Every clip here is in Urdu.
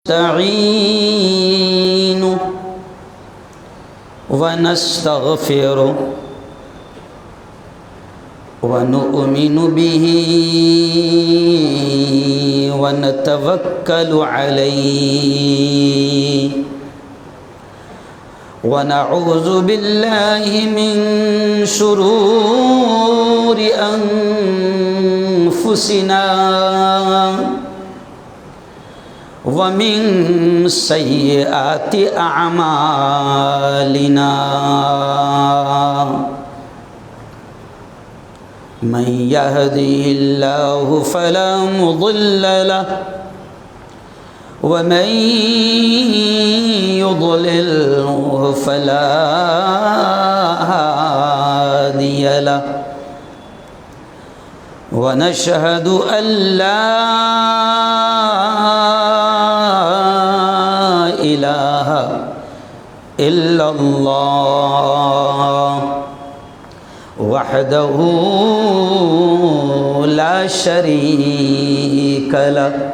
نستعين ونستغفر ونؤمن به ونتوكل عليه ونعوذ بالله من شرور أنفسنا ومن سيئات أعمالنا من يهده الله فلا مضل له ومن يضلله فلا هادي له ونشهد أن لا إله إلا الله وحده لا شريك له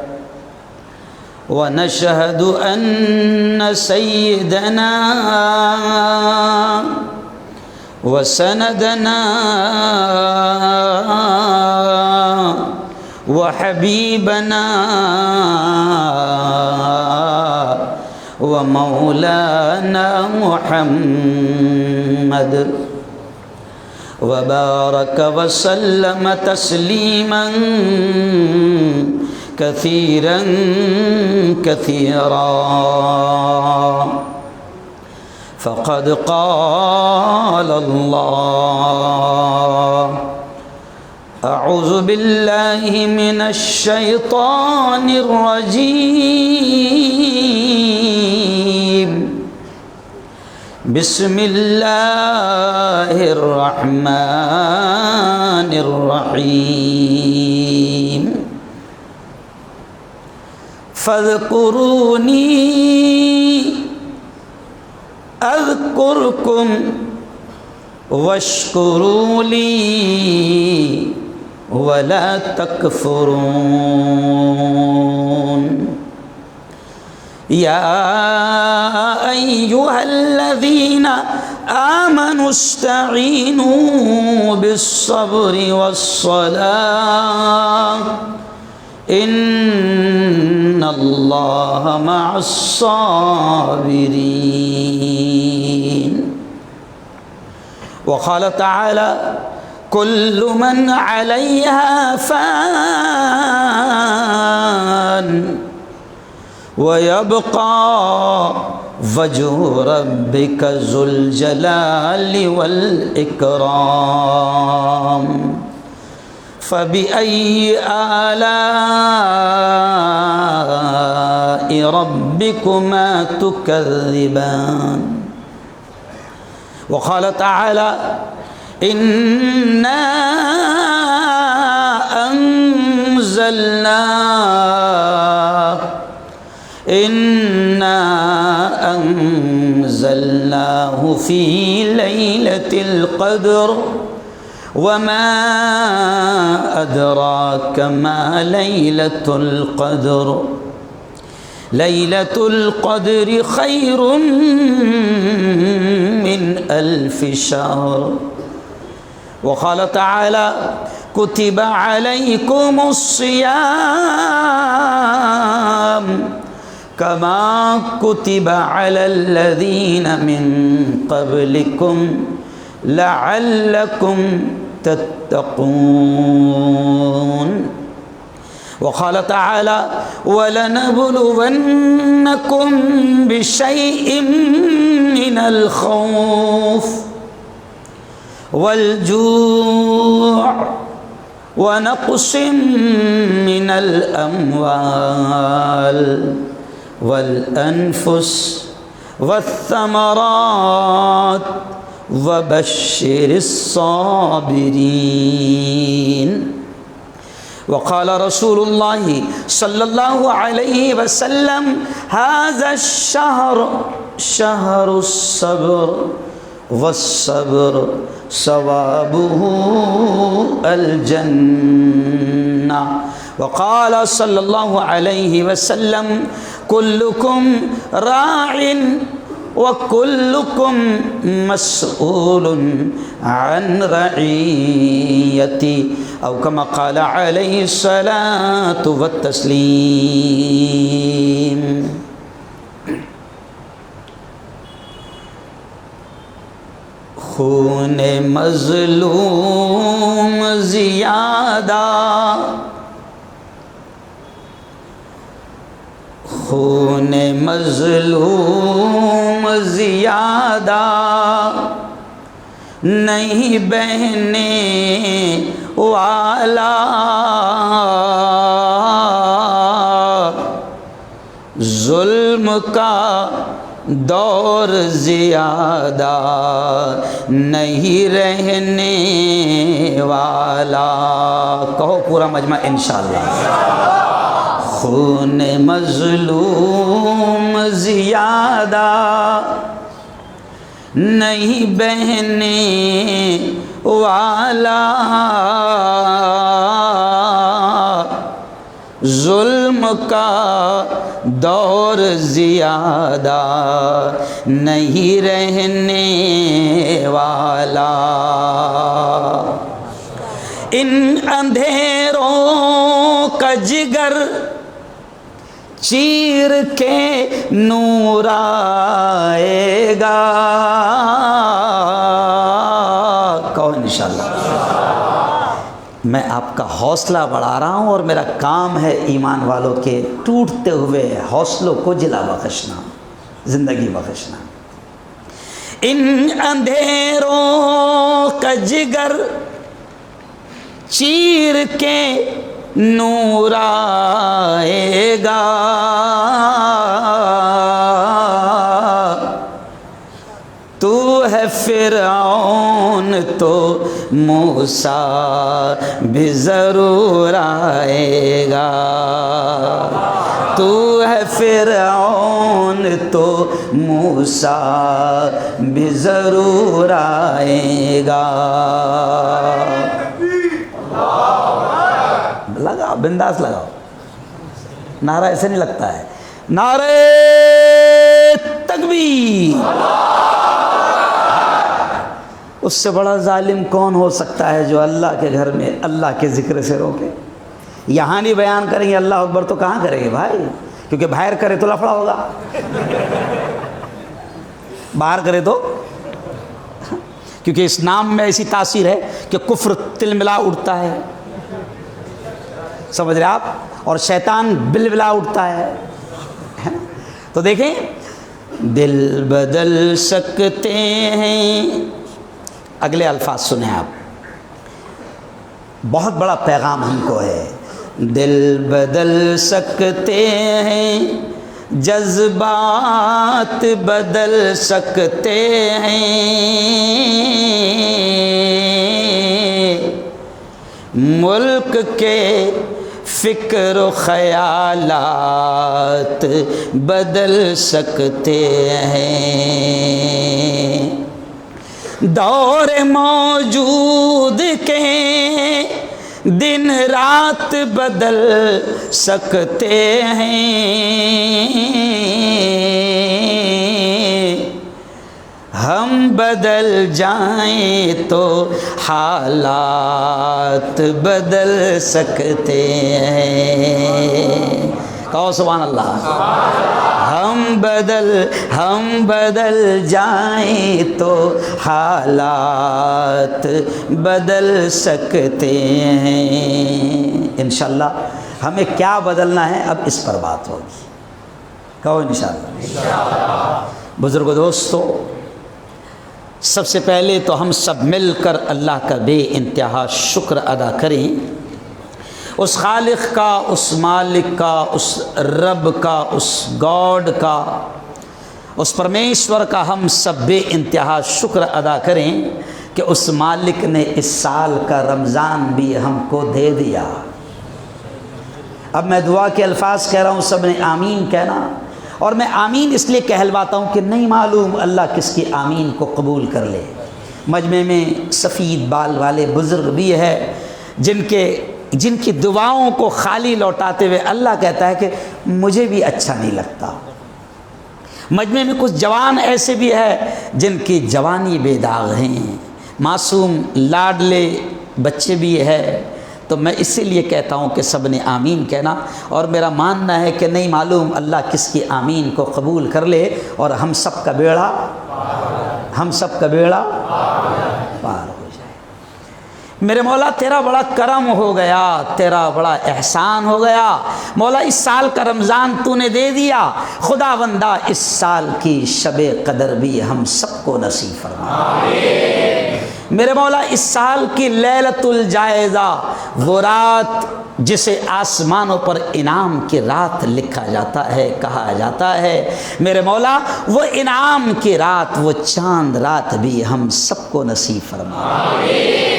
ونشهد أن سيدنا وسندنا وحبيبنا ومولانا محمد وبارك وسلم تسليما كثيرا كثيرا فقد قال الله أعوذ بالله من الشيطان الرجيم بسم الله الرحمن الرحيم فاذكروني أذكركم واشكروا لي ولا تكفرون يا أيها الذين آمنوا استعينوا بالصبر والصلاة إن الله مع الصابرين وقال تعالى كل من عليها فان ويبقى وجه ربك ذو الجلال والإكرام فبأي آلاء ربكما تكذبان وقال تعالى إنا أنزلناه في ليلة القدر وما أدراك ما ليلة القدر ليلة القدر خير من 1000 شهر وقال تعالى كتب عليكم الصيام كما كتب على الذين من قبلكم لعلكم تتقون وقال تعالى ولنبلونكم بشيء من الخوف والجوع ونقص من الأموال والأنفس والثمرات وبشر الصابرين وقال رسول الله صلى الله عليه وسلم هذا الشهر شهر الصبر والصبر ثوابه الجنة وقال صلى الله عليه وسلم کلکم راع وکلکم مسئول عن رعیتی او کما قال علیہ الصلاۃ والتسلیم۔ خون مظلوم زیادہ، خون مظلوم زیادہ نہیں بہنے والا، ظلم کا دور زیادہ نہیں رہنے والا۔ کہو پورا مجمع انشاءاللہ۔ خون مظلوم زیادہ نہیں بہنے والا، ظلم کا دور زیادہ نہیں رہنے والا۔ ان اندھیروں کا جگر چیر کے نور آئے گا، کہو انشاءاللہ۔ میں آپ کا حوصلہ بڑھا رہا ہوں اور میرا کام ہے ایمان والوں کے ٹوٹتے ہوئے حوصلوں کو جلا بخشنا، زندگی بخشنا۔ ان اندھیروں کا جگر چیر کے نور آئے گا، تو ہے فرعون تو موسیٰ بھی ضرور آئے گا، تو ہے فرعون تو موسیٰ بھی ضرور آئے گا۔ لگاؤ بنداس لگاؤ، نعرہ ایسے نہیں لگتا ہے، نعرہ تکبیر۔ اس سے بڑا ظالم کون ہو سکتا ہے جو اللہ کے گھر میں اللہ کے ذکر سے روکے؟ یہاں نہیں بیان کریں گے اللہ اکبر تو کہاں کریں گے بھائی؟ کیونکہ باہر کرے تو لفڑا ہوگا، باہر کرے تو، کیونکہ اس نام میں ایسی تاثیر ہے کہ کفر تل ملا اٹھتا ہے، سمجھ رہے آپ، اور شیطان بل بلا اٹھتا ہے۔ تو دیکھیں، دل بدل سکتے ہیں، اگلے الفاظ سنیں آپ، بہت بڑا پیغام ہم کو ہے۔ دل بدل سکتے ہیں، جذبات بدل سکتے ہیں، ملک کے فکر و خیالات بدل سکتے ہیں، دور موجود کے دن رات بدل سکتے ہیں، ہم بدل جائیں تو حالات بدل سکتے ہیں، کہو سبحان اللہ۔ ہم بدل جائیں تو حالات بدل سکتے ہیں۔ انشاءاللہ ہمیں کیا بدلنا ہے اب اس پر بات ہوگی، کہو انشاءاللہ۔ بزرگو دوستو، سب سے پہلے تو ہم سب مل کر اللہ کا بے انتہا شکر ادا کریں، اس خالق کا، اس مالک کا، اس رب کا، اس گاڈ کا، اس پرمیشور کا ہم سب بے انتہا شکر ادا کریں کہ اس مالک نے اس سال کا رمضان بھی ہم کو دے دیا۔ اب میں دعا کے الفاظ کہہ رہا ہوں، سب نے آمین کہنا، اور میں آمین اس لیے کہلواتا ہوں کہ نہیں معلوم اللہ کس کی آمین کو قبول کر لے۔ مجمع میں سفید بال والے بزرگ بھی ہے جن کے جن کی دعاؤں کو خالی لوٹاتے ہوئے اللہ کہتا ہے کہ مجھے بھی اچھا نہیں لگتا۔ مجمع میں کچھ جوان ایسے بھی ہے جن کی جوانی بے داغ ہیں، معصوم لاڈلے بچے بھی ہے، تو میں اسی لیے کہتا ہوں کہ سب نے آمین کہنا، اور میرا ماننا ہے کہ نہیں معلوم اللہ کس کی آمین کو قبول کر لے اور ہم سب کا بیڑا پار ہو جائے۔ میرے مولا تیرا بڑا کرم ہو گیا، تیرا بڑا احسان ہو گیا مولا، اس سال کا رمضان تو نے دے دیا، خدا بندہ اس سال کی شب قدر بھی ہم سب کو نصیب فرما۔ میرے مولا اس سال کی لیلۃ الجائزہ، وہ رات جسے آسمانوں پر انعام کی رات لکھا جاتا ہے، کہا جاتا ہے، میرے مولا وہ انعام کی رات، وہ چاند رات بھی ہم سب کو نصیب فرما۔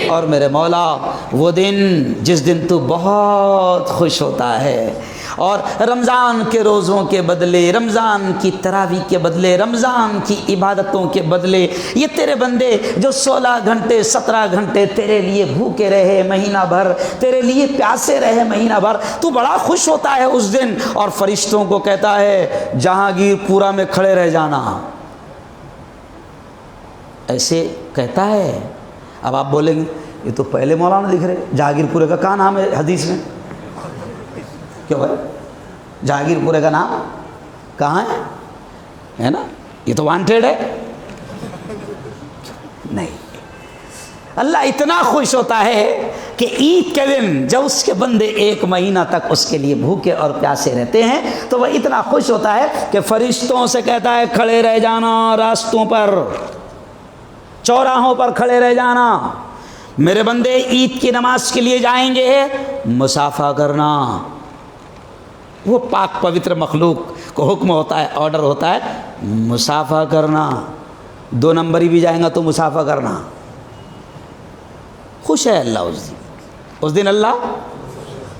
اور میرے مولا وہ دن جس دن تو بہت خوش ہوتا ہے، اور رمضان کے روزوں کے بدلے، رمضان کی تراویح کے بدلے، رمضان کی عبادتوں کے بدلے، یہ تیرے بندے جو 16 گھنٹے 17 گھنٹے تیرے لیے بھوکے رہے مہینہ بھر، تیرے لیے پیاسے رہے مہینہ بھر، تو بڑا خوش ہوتا ہے اس دن، اور فرشتوں کو کہتا ہے جہانگیر پورہ میں کھڑے رہ جانا، ایسے کہتا ہے۔ اب آپ بولیں گے یہ تو پہلے مولانا دکھ رہے، جہانگیر پورے کا کہاں نام ہے حدیث میں؟ کیوں ہے جہانگیر پورے کا نام کہاں ہے نا؟ یہ تو وانٹیڈ ہے نہیں۔ اللہ اتنا خوش ہوتا ہے کہ عید کے دن جب اس کے بندے 1 مہینہ تک اس کے لیے بھوکے اور پیاسے رہتے ہیں، تو وہ اتنا خوش ہوتا ہے کہ فرشتوں سے کہتا ہے کھڑے رہ جانا، راستوں پر چوراہوں پر کھڑے رہ جانا، میرے بندے عید کی نماز کے لیے جائیں گے، مسافہ کرنا۔ وہ پاک پوتر مخلوق کو حکم ہوتا ہے، آرڈر ہوتا ہے مسافہ کرنا، 2 نمبری بھی جائیں گا تو مسافہ کرنا۔ خوش ہے اللہ اس دن اللہ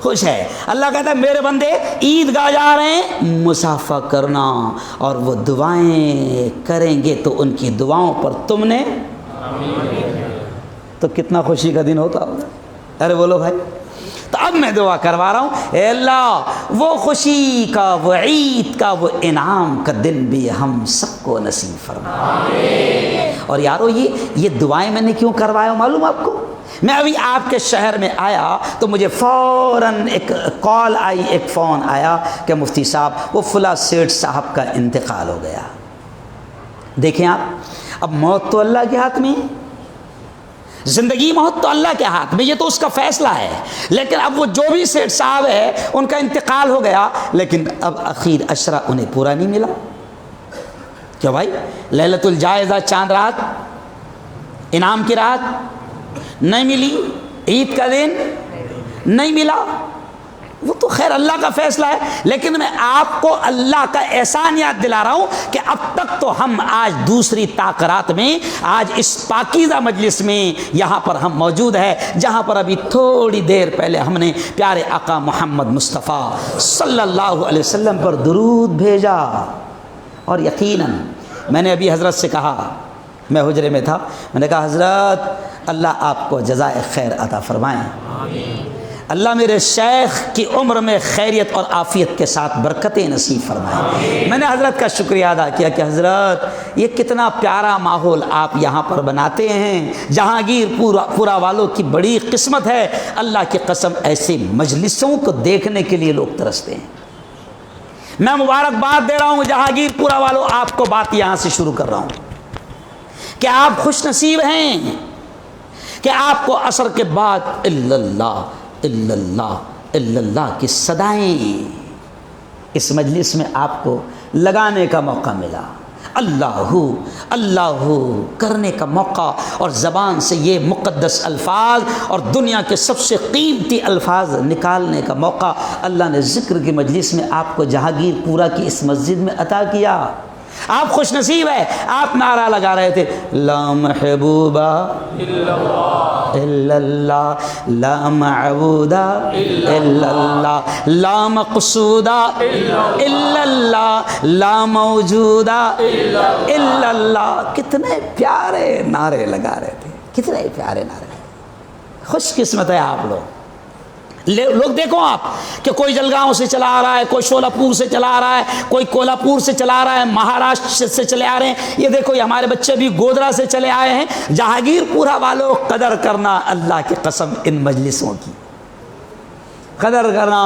خوش ہے۔ اللہ کہتا ہے میرے بندے عید گاہ جا رہے ہیں، مسافہ کرنا، اور وہ دعائیں کریں گے تو ان کی دعاؤں پر تم نے تو کتنا خوشی کا دن ہوتا ہوگا۔ ارے بولو بھائی، تو اب میں دعا کروا رہا ہوں، اے اللہ وہ خوشی کا، وہ عید کا، وہ انعام کا دن بھی ہم سب کو نصیب فرما۔ اور یارو یہ دعائیں میں نے کیوں کروایا معلوم آپ کو؟ میں ابھی آپ کے شہر میں آیا تو مجھے فوراً ایک کال آئی، ایک فون آیا کہ مفتی صاحب وہ فلاں سیٹھ صاحب کا انتقال ہو گیا۔ دیکھیں آپ، اب موت تو اللہ کے ہاتھ میں ہے، زندگی موت تو اللہ کے ہاتھ میں، یہ تو اس کا فیصلہ ہے، لیکن اب وہ جو بھی سیٹھ صاحب ہے ان کا انتقال ہو گیا، لیکن اب اخیر عشرہ انہیں پورا نہیں ملا۔ کیا بھائی؟ لیلۃ الجائزہ چاند رات، انعام کی رات نہیں ملی، عید کا دن نہیں ملا، وہ تو خیر اللہ کا فیصلہ ہے، لیکن میں آپ کو اللہ کا احسان یاد دلا رہا ہوں کہ اب تک تو ہم آج دوسری طاقرات میں، آج اس پاکیزہ مجلس میں یہاں پر ہم موجود ہیں، جہاں پر ابھی تھوڑی دیر پہلے ہم نے پیارے آقا محمد مصطفیٰ صلی اللہ علیہ وسلم پر درود بھیجا۔ اور یقیناً میں نے ابھی حضرت سے کہا، میں حجرے میں تھا، میں نے کہا حضرت اللہ آپ کو جزائے خیر عطا فرمائیں، اللہ میرے شیخ کی عمر میں خیریت اور عافیت کے ساتھ برکتیں نصیب فرمائیں۔ میں نے حضرت کا شکریہ ادا کیا کہ حضرت یہ کتنا پیارا ماحول آپ یہاں پر بناتے ہیں، جہانگیر پورا والوں کی بڑی قسمت ہے، اللہ کی قسم ایسے مجلسوں کو دیکھنے کے لیے لوگ ترستے ہیں۔ میں مبارکباد دے رہا ہوں جہانگیر پورا والوں، آپ کو بات یہاں سے شروع کر رہا ہوں کہ آپ خوش نصیب ہیں کہ آپ کو عصر کے بعد الا اللہ الا اللہ الا اللہ کی صدائیں اس مجلس میں آپ کو لگانے کا موقع ملا، اللہ اللہ کرنے کا موقع، اور زبان سے یہ مقدس الفاظ اور دنیا کے سب سے قیمتی الفاظ نکالنے کا موقع اللہ نے ذکر کی مجلس میں آپ کو جہانگیر پورہ کی اس مسجد میں عطا کیا۔ آپ خوش نصیب ہے۔ آپ نعرہ لگا رہے تھے لا محبوبہ الا اللہ، لا معبودہ الا اللہ، لا مقصودہ الا اللہ، لا موجودہ الا اللہ۔ کتنے پیارے نعرے لگا رہے تھے، کتنے پیارے نعرے۔ خوش قسمت ہے آپ لوگ۔ لوگ دیکھو آپ کہ کوئی جلگاؤں سے چلا آ رہا ہے، کوئی شولہ سے چلا آ رہا ہے، کوئی کولہاپور سے چلا آ رہا ہے، مہاراشٹر سے چلے آ رہے ہیں. یہ دیکھو یہ ہمارے بچے بھی گودرا سے چلے آئے ہیں. جہانگیر پورہ والوں قدر کرنا اللہ کی قسم ان مجلسوں کی قدر کرنا.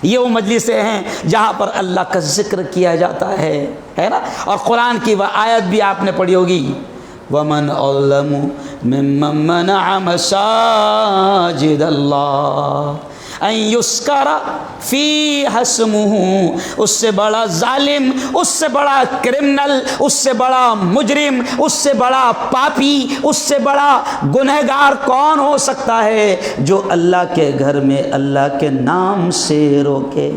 یہ وہ مجلسیں ہیں جہاں پر اللہ کا ذکر کیا جاتا ہے نا. اور قرآن کی وہ آیت بھی آپ نے پڑھی ہوگی، وَمَنْ أَظْلَمُ مِمَّن مَّنَعَ مَسَاجِدَ اللَّهِ أَن يُذْكَرَ فِيهَا اسْمُهُ. اس سے بڑا ظالم، اس سے بڑا کرمنل، اس سے بڑا مجرم، اس سے بڑا پاپی، اس سے بڑا گنہگار کون ہو سکتا ہے جو اللہ کے گھر میں اللہ کے نام سے روکے.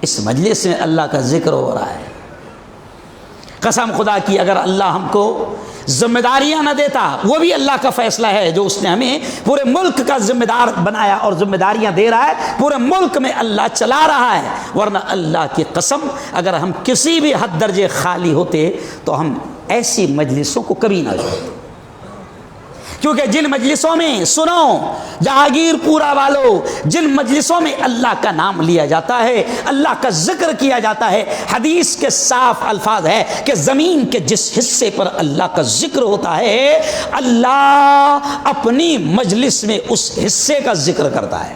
اس مجلس میں اللہ کا ذکر ہو رہا ہے. قسم خدا کی اگر اللہ ہم کو ذمہ داریاں نہ دیتا، وہ بھی اللہ کا فیصلہ ہے جو اس نے ہمیں پورے ملک کا ذمہ دار بنایا اور ذمہ داریاں دے رہا ہے، پورے ملک میں اللہ چلا رہا ہے. ورنہ اللہ کی قسم اگر ہم کسی بھی حد درجے خالی ہوتے تو ہم ایسی مجلسوں کو کبھی نہ جوڑتے. کیونکہ جن مجلسوں میں سنو جہانگیر پورہ والوں، جن مجلسوں میں اللہ کا نام لیا جاتا ہے، اللہ کا ذکر کیا جاتا ہے، حدیث کے صاف الفاظ ہے کہ زمین کے جس حصے پر اللہ کا ذکر ہوتا ہے اللہ اپنی مجلس میں اس حصے کا ذکر کرتا ہے.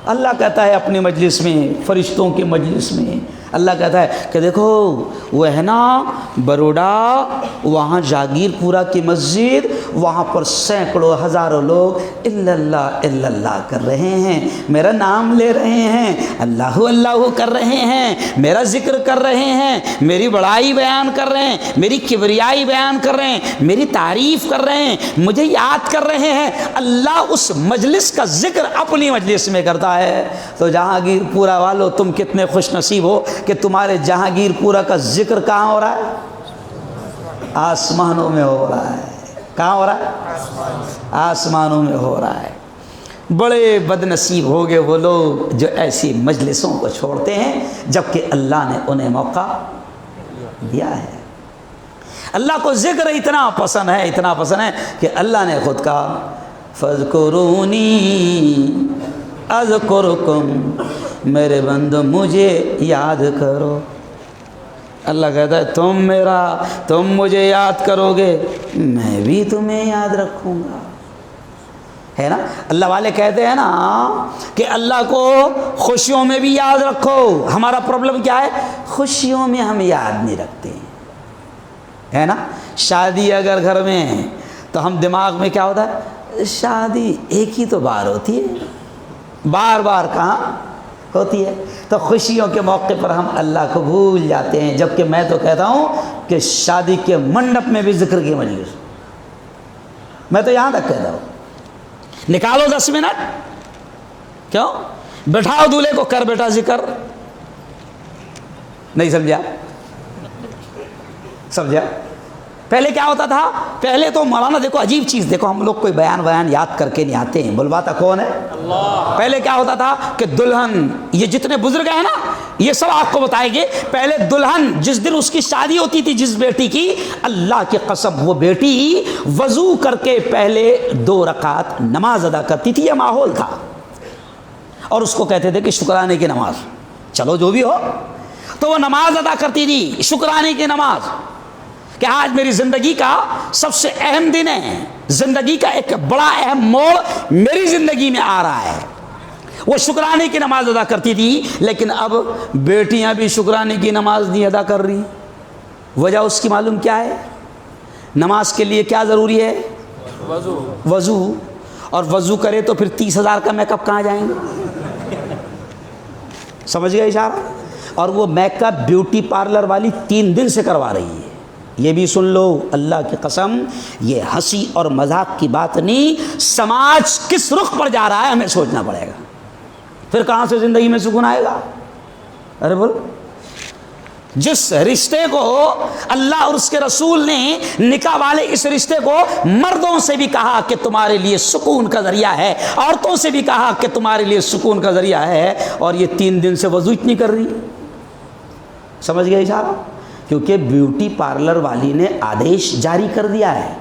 اللہ کہتا ہے اپنی مجلس میں، فرشتوں کی مجلس میں اللہ کہتا ہے کہ دیکھو وہ ہے نا بروڈا، وہاں جہانگیر پورہ کی مسجد، وہاں پر سینکڑوں ہزاروں لوگ الا اللہ کر رہے ہیں، میرا نام لے رہے ہیں، اللہ اللہ کر رہے ہیں، میرا ذکر کر رہے ہیں، میری بڑائی بیان کر رہے ہیں، میری کبریائی بیان کر رہے ہیں، میری تعریف کر رہے ہیں، مجھے یاد کر رہے ہیں. اللہ اس مجلس کا ذکر اپنی مجلس میں کرتا ہے. تو جہانگیر پورہ والو تم کتنے خوش نصیب ہو کہ تمہارے جہانگیر پورہ کا ذکر کہاں ہو رہا ہے؟ آسمانوں میں ہو رہا ہے. کہاں ہو رہا ہے؟ آسمانوں میں ہو رہا ہے. بڑے بد نصیب ہو گئے وہ لوگ جو ایسی مجلسوں کو چھوڑتے ہیں جبکہ اللہ نے انہیں موقع دیا ہے. اللہ کو ذکر اتنا پسند ہے، اتنا پسند ہے کہ اللہ نے خود کہا فَاذْكُرُونِي اذکرکم، میرے بندو مجھے یاد کرو. اللہ کہتا ہے تم مجھے یاد کرو گے میں بھی تمہیں یاد رکھوں گا. ہے نا اللہ والے کہتے ہیں نا کہ اللہ کو خوشیوں میں بھی یاد رکھو. ہمارا پرابلم کیا ہے؟ خوشیوں میں ہم یاد نہیں رکھتے ہیں. ہے نا شادی اگر گھر میں ہے تو ہم دماغ میں کیا ہوتا ہے؟ شادی ایک ہی تو بار ہوتی ہے، بار بار کہاں ہوتی ہے. تو خوشیوں کے موقع پر ہم اللہ کو بھول جاتے ہیں. جبکہ میں تو کہتا ہوں کہ شادی کے منڈپ میں بھی ذکر کی مجلس، میں تو یہاں تک کہتا ہوں نکالو 10 منٹ، کیوں بٹھاؤ دولہے کو، کر بیٹا ذکر. نہیں سمجھا؟ سمجھا؟ پہلے کیا ہوتا تھا؟ پہلے تو مولانا دیکھو عجیب چیز، دیکھو ہم لوگ کوئی بیان یاد کر کے نہیں آتے ہیں، بلواتا کون ہے؟ اللہ. پہلے کیا ہوتا تھا کہ دلہن، یہ جتنے بزرگ ہیں نا یہ سب آپ کو بتائیں گے، پہلے دلہن جس دن اس کی شادی ہوتی تھی جس بیٹی کی، اللہ کی قسم وہ بیٹی وضو کر کے پہلے 2 رکعت نماز ادا کرتی تھی. یہ ماحول تھا اور اس کو کہتے تھے کہ شکرانے کی نماز. چلو جو بھی ہو، تو وہ نماز ادا کرتی تھی شکرانے کی نماز کہ آج میری زندگی کا سب سے اہم دن ہے، زندگی کا ایک بڑا اہم موڑ میری زندگی میں آ رہا ہے. وہ شکرانے کی نماز ادا کرتی تھی. لیکن اب بیٹیاں بھی شکرانے کی نماز نہیں ادا کر رہی. وجہ اس کی معلوم کیا ہے؟ نماز کے لیے کیا ضروری ہے؟ وضو. اور وضو کرے تو پھر 30,000 کا میک اپ کہاں جائیں گے؟ سمجھ گئے اشارہ؟ اور وہ میک اپ بیوٹی پارلر والی 3 دن سے کروا رہی ہے. یہ بھی سن لو اللہ کی قسم، یہ ہنسی اور مذاق کی بات نہیں. سماج کس رخ پر جا رہا ہے ہمیں سوچنا پڑے گا. پھر کہاں سے زندگی میں سکون آئے گا؟ ارے بول، جس رشتے کو اللہ اور اس کے رسول نے نکاح والے اس رشتے کو مردوں سے بھی کہا کہ تمہارے لیے سکون کا ذریعہ ہے، عورتوں سے بھی کہا کہ تمہارے لیے سکون کا ذریعہ ہے، اور یہ 3 دن سے وضو اتنی کر رہی. سمجھ گئے اشارہ؟ کیونکہ بیوٹی پارلر والی نے آدیش جاری کر دیا ہے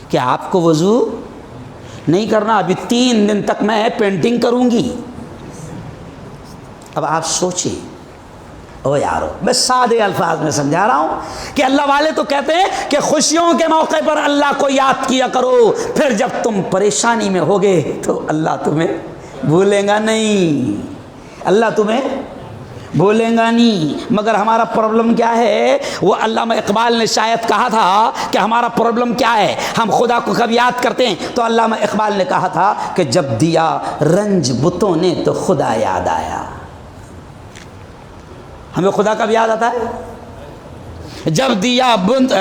کہ آپ کو وضو نہیں کرنا، ابھی 3 دن تک میں پینٹنگ کروں گی۔ اب آپ سوچیں، او یارو، میں سادے الفاظ میں سمجھا رہا ہوں کہ اللہ والے تو کہتے ہیں کہ خوشیوں کے موقع پر اللہ کو یاد کیا کرو، پھر جب تم پریشانی میں ہوگے تو اللہ تمہیں بھولے گا نہیں، اللہ تمہیں بھولے گا نہیں۔ مگر ہمارا پرابلم کیا ہے؟ وہ علامہ اقبال نے شاید کہا تھا کہ ہمارا پرابلم کیا ہے، ہم خدا کو کب یاد کرتے ہیں؟ تو علامہ اقبال نے کہا تھا کہ جب دیا رنج بتوں نے تو خدا یاد آیا۔ ہمیں خدا کب یاد آتا ہے؟ جب دیا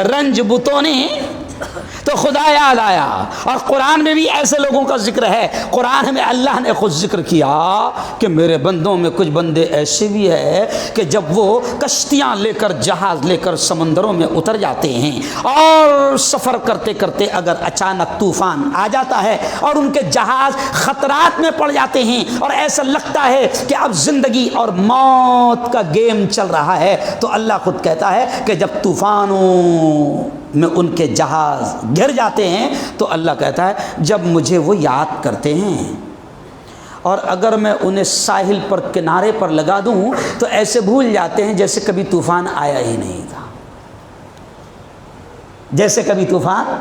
رنج بتوں نے تو خدا یاد آیا۔ اور قرآن میں بھی ایسے لوگوں کا ذکر ہے، قرآن میں اللہ نے خود ذکر کیا کہ میرے بندوں میں کچھ بندے ایسے بھی ہیں کہ جب وہ کشتیاں لے کر، جہاز لے کر سمندروں میں اتر جاتے ہیں اور سفر کرتے کرتے اگر اچانک طوفان آ جاتا ہے اور ان کے جہاز خطرات میں پڑ جاتے ہیں اور ایسا لگتا ہے کہ اب زندگی اور موت کا گیم چل رہا ہے، تو اللہ خود کہتا ہے کہ جب طوفانوں میں ان کے جہاز گر جاتے ہیں تو اللہ کہتا ہے جب مجھے وہ یاد کرتے ہیں اور اگر میں انہیں ساحل پر کنارے پر لگا دوں تو ایسے بھول جاتے ہیں جیسے کبھی طوفان آیا ہی نہیں تھا، جیسے کبھی طوفان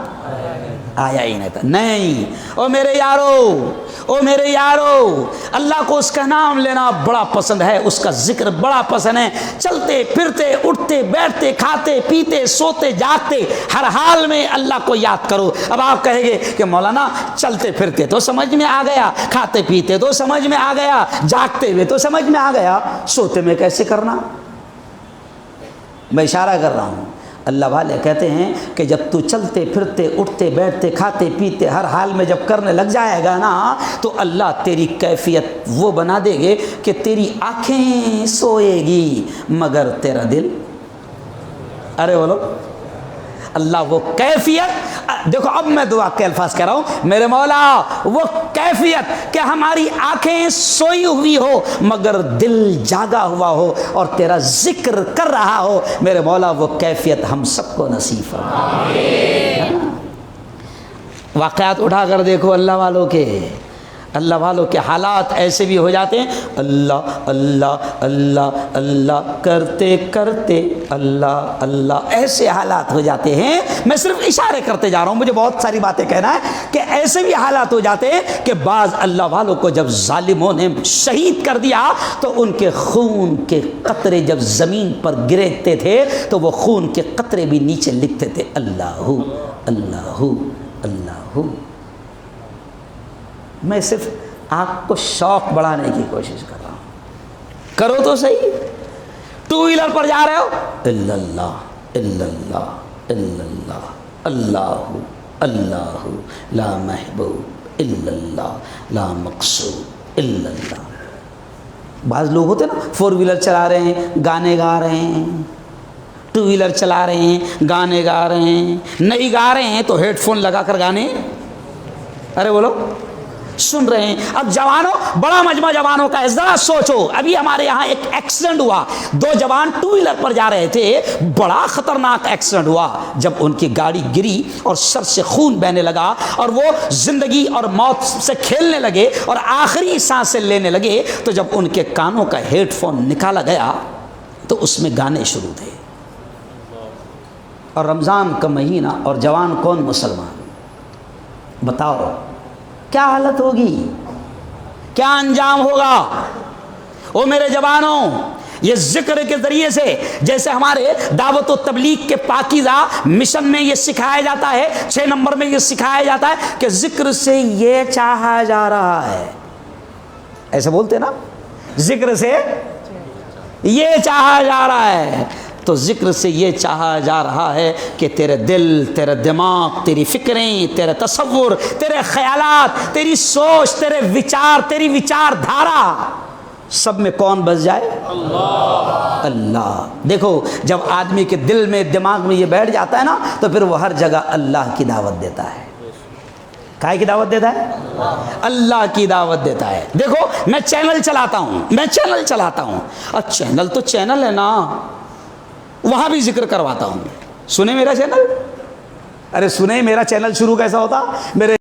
آیا ہی نہیں تھا۔ نہیں، او میرے یارو، او میرے یارو، اللہ کو اس کا نام لینا بڑا پسند ہے، اس کا ذکر بڑا پسند ہے۔ چلتے پھرتے، اٹھتے بیٹھتے، کھاتے پیتے، سوتے جاگتے، ہر حال میں اللہ کو یاد کرو۔ اب آپ کہیں گے کہ مولانا چلتے پھرتے تو سمجھ میں آ گیا، کھاتے پیتے تو سمجھ میں آ گیا، جاگتے ہوئے تو سمجھ میں آ گیا، سوتے میں کیسے کرنا؟ میں اشارہ کر رہا ہوں، اللہ والے کہتے ہیں کہ جب تو چلتے پھرتے، اٹھتے بیٹھتے، کھاتے پیتے، ہر حال میں جب کرنے لگ جائے گا نا تو اللہ تیری کیفیت وہ بنا دے گے کہ تیری آنکھیں سوئے گی مگر تیرا دل، ارے بولو، اللہ وہ کیفیت، دیکھو اب میں دعا کے الفاظ کہہ رہا ہوں، میرے مولا وہ کیفیت کہ ہماری آنکھیں سوئی ہوئی ہو مگر دل جاگا ہوا ہو اور تیرا ذکر کر رہا ہو، میرے مولا وہ کیفیت ہم سب کو نصیب فرما۔ واقعات اٹھا کر دیکھو اللہ والوں کے حالات ایسے بھی ہو جاتے ہیں، اللہ اللہ اللہ اللہ کرتے کرتے اللہ اللہ، ایسے حالات ہو جاتے ہیں۔ میں صرف اشارے کرتے جا رہا ہوں، مجھے بہت ساری باتیں کہنا ہے کہ ایسے بھی حالات ہو جاتے ہیں کہ بعض اللہ والوں کو جب ظالموں نے شہید کر دیا تو ان کے خون کے قطرے جب زمین پر گرتے تھے تو وہ خون کے قطرے بھی نیچے لکھتے تھے اللہ اللہ اللہ۔ میں صرف آپ کو شوق بڑھانے کی کوشش کر رہا ہوں، کرو تو صحیح۔ 2 ویلر پر جا رہے ہو، الا اللہ الا اللہ الا اللہ اللہ اللہ، لا محبوب الا اللہ، لا مقصود الا اللہ۔ بعض لوگ ہوتے نا 4 ویلر چلا رہے ہیں گانے گا رہے ہیں، 2 ویلر چلا رہے ہیں گانے گا رہے ہیں، نہیں گا رہے ہیں تو ہیڈ فون لگا کر گانے، ارے بولو، سن رہے ہیں۔ اب جوانوں، بڑا مجمع جوانوں کا ہے، ذرا سوچو، ابھی ہمارے یہاں ایک ایکسیڈنٹ ہوا، 2 جوان 2 ویلر پر جا رہے تھے، بڑا خطرناک ایکسیڈنٹ ہوا۔ جب ان کی گاڑی گری اور سر سے خون بہنے لگا اور وہ زندگی اور موت سے کھیلنے لگے اور آخری سانسیں لینے لگے تو جب ان کے کانوں کا ہیڈ فون نکالا گیا تو اس میں گانے شروع تھے۔ اور رمضان کا مہینہ اور جوان کون؟ مسلمان۔ بتاؤ کیا حالت ہوگی، کیا انجام ہوگا؟ او میرے جوانوں، یہ ذکر کے ذریعے سے، جیسے ہمارے دعوت و تبلیغ کے پاکیزہ مشن میں یہ سکھایا جاتا ہے، 6 نمبر میں یہ سکھایا جاتا ہے کہ ذکر سے یہ چاہا جا رہا ہے، ایسے بولتے نا، ذکر سے یہ چاہا جا رہا ہے، تو ذکر سے یہ چاہا جا رہا ہے کہ تیرے دل، تیرے دماغ، تیری فکریں، تیرے تصور، تیرے خیالات، تیری سوچ، تیرے وچار، تیری وچار دھارا، سب میں کون بس جائے؟ اللہ اللہ۔ دیکھو جب آدمی کے دل میں، دماغ میں یہ بیٹھ جاتا ہے نا تو پھر وہ ہر جگہ اللہ کی دعوت دیتا ہے۔ کائے کی دعوت دیتا ہے؟ اللہ کی دعوت دیتا ہے۔ دیکھو میں چینل چلاتا ہوں، اور چینل تو چینل ہے نا، وہاں بھی ذکر کرواتا ہوں، سنیں میرا چینل، ارے سنیں میرا چینل شروع کیسا ہوتا، میرے